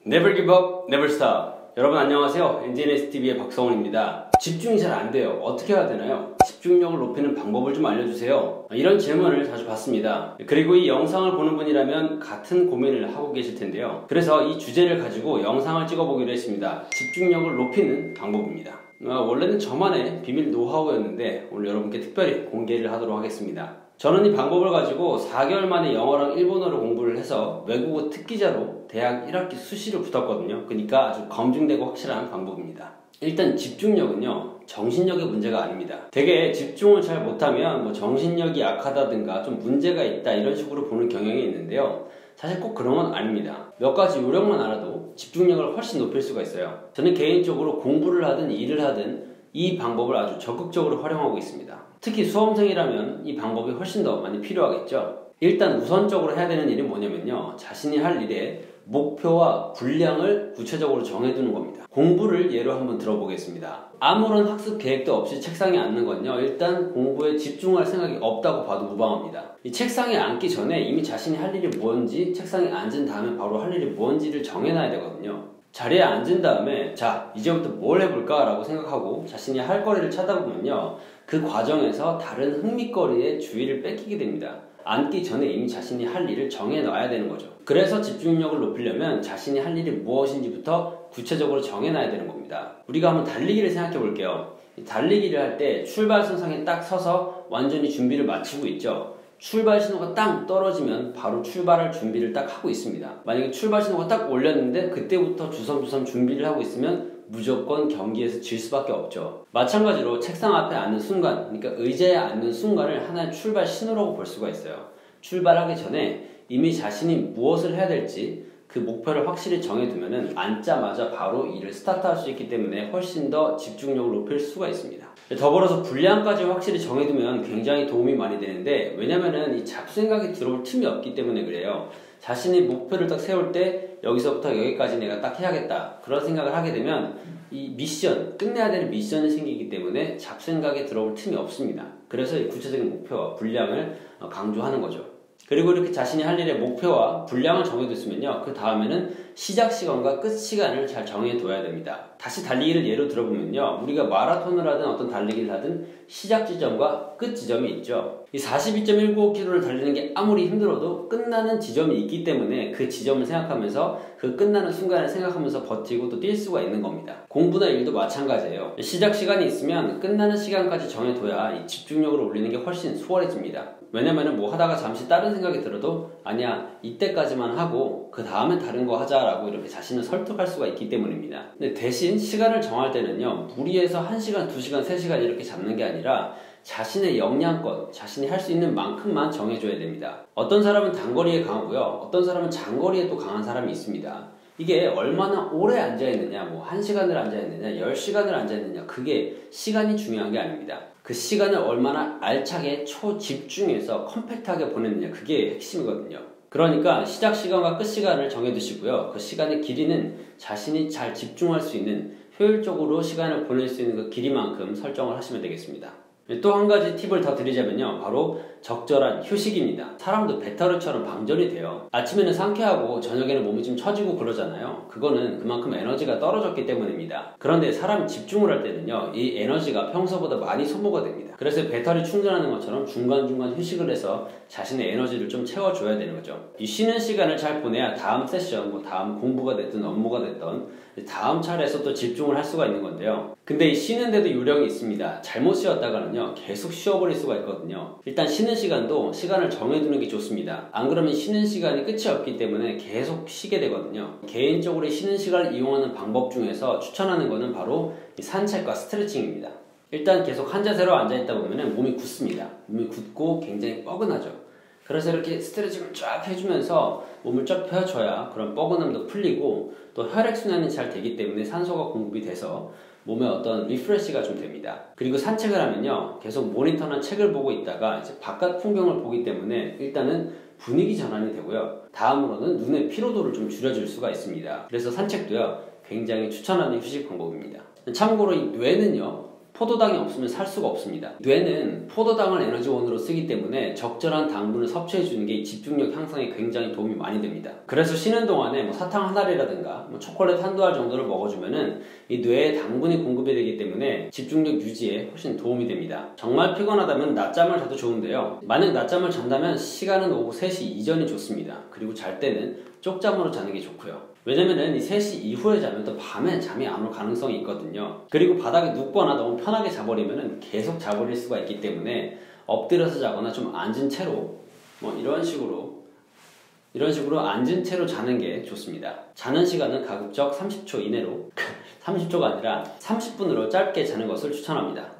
Never give up, never stop. 여러분 안녕하세요. NGNSTV의 박성훈입니다. 집중이 잘 안 돼요. 어떻게 해야 되나요? 집중력을 높이는 방법을 좀 알려주세요. 이런 질문을 자주 받습니다. 그리고 이 영상을 보는 분이라면 같은 고민을 하고 계실 텐데요. 그래서 이 주제를 가지고 영상을 찍어보기로 했습니다. 집중력을 높이는 방법입니다. 원래는 저만의 비밀 노하우였는데 오늘 여러분께 특별히 공개를 하도록 하겠습니다. 저는 이 방법을 가지고 4개월 만에 영어랑 일본어를 공부를 해서 외국어 특기자로 대학 1학기 수시를 붙었거든요. 그러니까 아주 검증되고 확실한 방법입니다. 일단 집중력은요, 정신력의 문제가 아닙니다. 되게 집중을 잘 못하면 정신력이 약하다든가 좀 문제가 있다 이런 식으로 보는 경향이 있는데요. 사실 꼭 그런 건 아닙니다. 몇 가지 요령만 알아도 집중력을 훨씬 높일 수가 있어요. 저는 개인적으로 공부를 하든 일을 하든 이 방법을 아주 적극적으로 활용하고 있습니다. 특히 수험생이라면 이 방법이 훨씬 더 많이 필요하겠죠. 일단 우선적으로 해야 되는 일이 뭐냐면요, 자신이 할 일에 목표와 분량을 구체적으로 정해두는 겁니다. 공부를 예로 한번 들어보겠습니다. 아무런 학습 계획도 없이 책상에 앉는 건요, 일단 공부에 집중할 생각이 없다고 봐도 무방합니다. 이 책상에 앉기 전에 이미 자신이 할 일이 뭔지, 책상에 앉은 다음에 바로 할 일이 뭔지를 정해놔야 되거든요. 자리에 앉은 다음에 자, 이제부터 뭘 해볼까 라고 생각하고 자신이 할 거리를 찾아보면요, 그 과정에서 다른 흥미거리에 주의를 뺏기게 됩니다. 앉기 전에 이미 자신이 할 일을 정해놔야 되는 거죠. 그래서 집중력을 높이려면 자신이 할 일이 무엇인지부터 구체적으로 정해놔야 되는 겁니다. 우리가 한번 달리기를 생각해 볼게요. 달리기를 할 때 출발선상에 딱 서서 완전히 준비를 마치고 있죠. 출발 신호가 딱 떨어지면 바로 출발할 준비를 딱 하고 있습니다. 만약에 출발 신호가 딱 올렸는데 그때부터 주섬주섬 준비를 하고 있으면 무조건 경기에서 질 수밖에 없죠. 마찬가지로 책상 앞에 앉는 순간, 그러니까 의자에 앉는 순간을 하나의 출발 신호라고 볼 수가 있어요. 출발하기 전에 이미 자신이 무엇을 해야 될지 그 목표를 확실히 정해두면은 앉자마자 바로 일을 스타트할 수 있기 때문에 훨씬 더 집중력을 높일 수가 있습니다. 더불어서 분량까지 확실히 정해두면 굉장히 도움이 많이 되는데, 왜냐면은 이 잡생각이 들어올 틈이 없기 때문에 그래요. 자신이 목표를 딱 세울 때 여기서부터 여기까지 내가 딱 해야겠다 그런 생각을 하게 되면 이 미션, 끝내야 되는 미션이 생기기 때문에 잡생각에 들어올 틈이 없습니다. 그래서 이 구체적인 목표와 분량을 강조하는 거죠. 그리고 이렇게 자신이 할 일의 목표와 분량을 정해뒀으면요, 그 다음에는 시작 시간과 끝 시간을 잘 정해둬야 됩니다. 다시 달리기를 예로 들어보면요, 우리가 마라톤을 하든 어떤 달리기를 하든 시작 지점과 끝 지점이 있죠. 이 42.195km를 달리는 게 아무리 힘들어도 끝나는 지점이 있기 때문에 그 지점을 생각하면서 그 끝나는 순간을 생각하면서 버티고 또 뛸 수가 있는 겁니다. 공부나 일도 마찬가지예요. 시작 시간이 있으면 끝나는 시간까지 정해둬야 이 집중력을 올리는 게 훨씬 수월해집니다. 왜냐면은 하다가 잠시 다른 생각이 들어도 아니야, 이때까지만 하고 그 다음에 다른 거 하자라고 이렇게 자신을 설득할 수가 있기 때문입니다. 근데 대신 시간을 정할 때는요, 무리해서 1시간, 2시간, 3시간 이렇게 잡는 게 아니라 자신의 역량껏, 자신이 할 수 있는 만큼만 정해줘야 됩니다. 어떤 사람은 단거리에 강하고요, 어떤 사람은 장거리에 또 강한 사람이 있습니다. 이게 얼마나 오래 앉아있느냐, 1시간을 앉아있느냐, 10시간을 앉아있느냐, 그게 시간이 중요한 게 아닙니다. 그 시간을 얼마나 알차게 초집중해서 컴팩트하게 보냈느냐, 그게 핵심이거든요. 그러니까 시작 시간과 끝 시간을 정해두시고요, 그 시간의 길이는 자신이 잘 집중할 수 있는, 효율적으로 시간을 보낼 수 있는 그 길이만큼 설정을 하시면 되겠습니다. 또 한 가지 팁을 더 드리자면요, 바로 적절한 휴식입니다. 사람도 배터리처럼 방전이 돼요. 아침에는 상쾌하고 저녁에는 몸이 좀 처지고 그러잖아요. 그거는 그만큼 에너지가 떨어졌기 때문입니다. 그런데 사람이 집중을 할 때는요, 이 에너지가 평소보다 많이 소모가 됩니다. 그래서 배터리 충전하는 것처럼 중간중간 휴식을 해서 자신의 에너지를 좀 채워줘야 되는 거죠. 이 쉬는 시간을 잘 보내야 다음 세션, 다음 공부가 됐든 업무가 됐든 다음 차례에서 또 집중을 할 수가 있는 건데요. 근데 이 쉬는데도 요령이 있습니다. 잘못 쉬었다가는요, 계속 쉬어버릴 수가 있거든요. 일단 쉬는 시간도 시간을 정해두는 게 좋습니다. 안 그러면 쉬는 시간이 끝이 없기 때문에 계속 쉬게 되거든요. 개인적으로 쉬는 시간을 이용하는 방법 중에서 추천하는 거는 바로 이 산책과 스트레칭입니다. 일단 계속 한 자세로 앉아있다 보면 몸이 굳습니다. 몸이 굳고 굉장히 뻐근하죠. 그래서 이렇게 스트레칭을 쫙 해주면서 몸을 쫙 펴줘야 그런 뻐근함도 풀리고 또 혈액순환이 잘 되기 때문에 산소가 공급이 돼서 몸에 어떤 리프레시가 좀 됩니다. 그리고 산책을 하면요, 계속 모니터나 책을 보고 있다가 이제 바깥 풍경을 보기 때문에 일단은 분위기 전환이 되고요, 다음으로는 눈의 피로도를 좀 줄여줄 수가 있습니다. 그래서 산책도요, 굉장히 추천하는 휴식 방법입니다. 참고로 이 뇌는요, 포도당이 없으면 살 수가 없습니다. 뇌는 포도당을 에너지원으로 쓰기 때문에 적절한 당분을 섭취해주는 게 집중력 향상에 굉장히 도움이 많이 됩니다. 그래서 쉬는 동안에 뭐 사탕 한 알이라든가 초콜릿 한두 알 정도를 먹어주면은 이 뇌에 당분이 공급이 되기 때문에 집중력 유지에 훨씬 도움이 됩니다. 정말 피곤하다면 낮잠을 자도 좋은데요. 만약 낮잠을 잔다면 시간은 오후 3시 이전이 좋습니다. 그리고 잘 때는 쪽잠으로 자는 게 좋고요. 왜냐면은 이 3시 이후에 자면 또 밤에 잠이 안 올 가능성이 있거든요. 그리고 바닥에 눕거나 너무 편하게 자버리면은 계속 자버릴 수가 있기 때문에 엎드려서 자거나 좀 앉은 채로 이런 식으로 앉은 채로 자는 게 좋습니다. 자는 시간은 가급적 30초 이내로 30초가 아니라 30분으로 짧게 자는 것을 추천합니다.